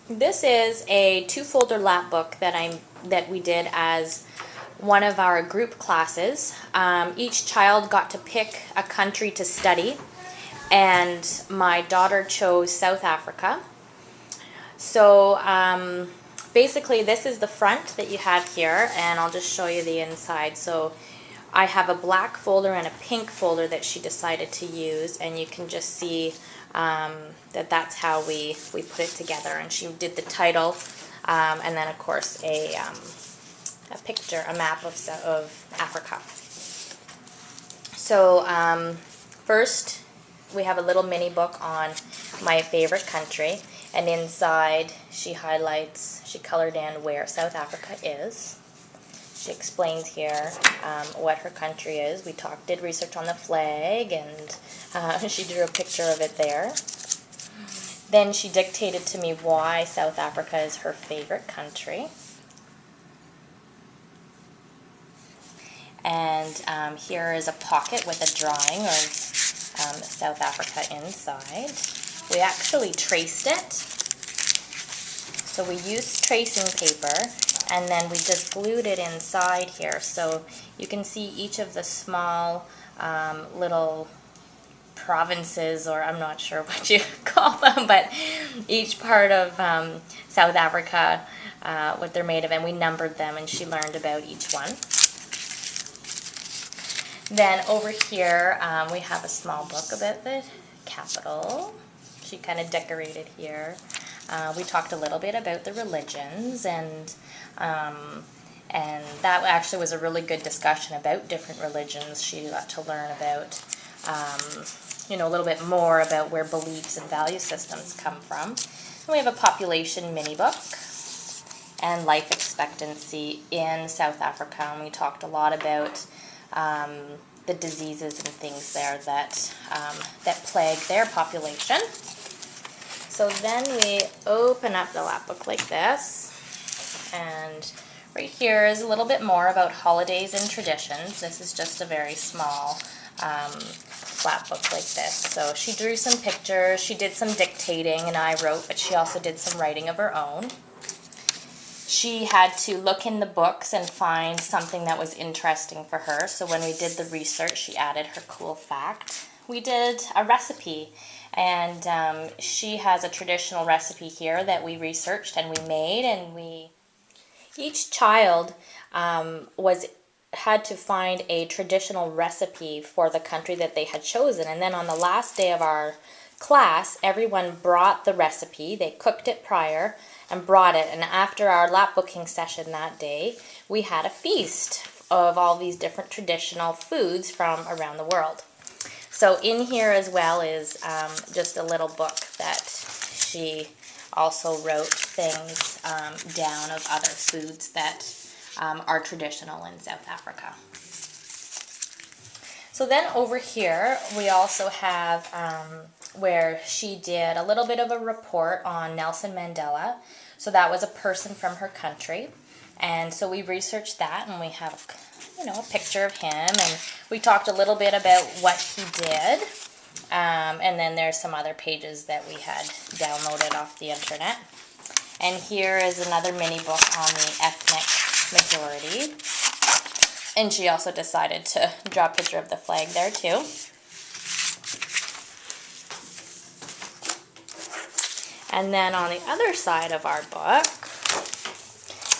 This is a two-folder lap book that we did as one of our group classes. Each child got to pick a country to study, and my daughter chose South Africa. So basically this is the front that you have here, and I'll just show you the inside. So I have a black folder and a pink folder that she decided to use, and you can just see that's how we put it together. And she did the title, and then of course a picture, a map of Africa. So first we have a little mini book on my favorite country, and inside she highlights, she colored in where South Africa is. She explains here what her country is. We did research on the flag, and she drew a picture of it there. Then she dictated to me why South Africa is her favorite country. And here is a pocket with a drawing of South Africa inside. We actually traced it. So we used tracing paper, and then we just glued it inside here. So you can see each of the small little provinces, or I'm not sure what you call them, but each part of South Africa, what they're made of, and we numbered them, and she learned about each one. Then over here we have a small book about the capital. She kind of decorated here. We talked a little bit about the religions, and that actually was a really good discussion about different religions. She got to learn about, a little bit more about where beliefs and value systems come from. And we have a population mini book and life expectancy in South Africa, and we talked a lot about the diseases and things there that plague their population. So then we open up the lap book like this, and right here is a little bit more about holidays and traditions. This is just a very small lap book like this. So she drew some pictures, she did some dictating, and I wrote, but she also did some writing of her own. She had to look in the books and find something that was interesting for her. So when we did the research, she added her cool fact. We did a recipe, and she has a traditional recipe here that we researched and we made, and each child had to find a traditional recipe for the country that they had chosen. And then on the last day of our class, everyone brought the recipe. They cooked it prior and brought it, and after our lapbooking session that day, we had a feast of all these different traditional foods from around the world. So in here as well is just a little book that she also wrote things down of other foods that are traditional in South Africa. So then over here we also have where she did a little bit of a report on Nelson Mandela. So that was a person from her country, and so we researched that, and we have a picture of him, and we talked a little bit about what he did, and then there's some other pages that we had downloaded off the internet. And here is another mini book on the ethnic majority, and she also decided to draw a picture of the flag there too. And then on the other side of our book,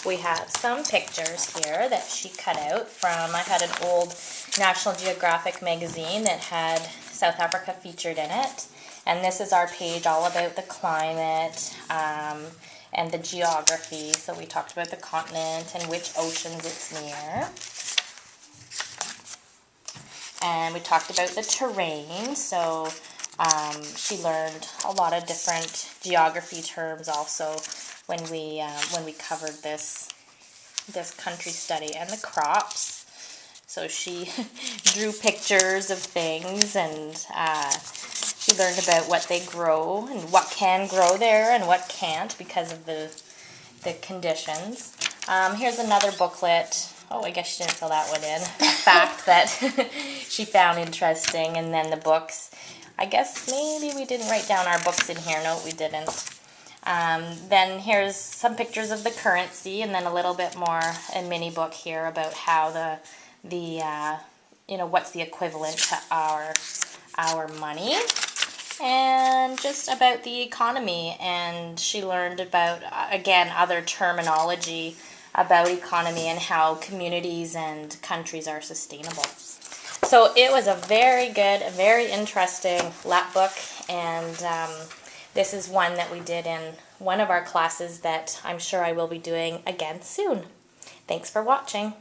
we have some pictures here that she cut out from, I had an old National Geographic magazine that had South Africa featured in it. And this is our page all about the climate and the geography. So we talked about the continent and which oceans it's near. And we talked about the terrain. So she learned a lot of different geography terms also when we covered this country study, and the crops. So she drew pictures of things, and she learned about what they grow and what can grow there and what can't because of the conditions. Here's another booklet. Oh, I guess she didn't fill that one in. A fact that she found interesting, and then the books. I guess maybe we didn't write down our books in here. No, we didn't. Then here's some pictures of the currency, and then a little bit more, a mini book here about how what's the equivalent to our money, and just about the economy. And she learned about, again, other terminology about economy and how communities and countries are sustainable. So it was a very good, very interesting lap book, and this is one that we did in one of our classes that I'm sure I will be doing again soon. Thanks for watching.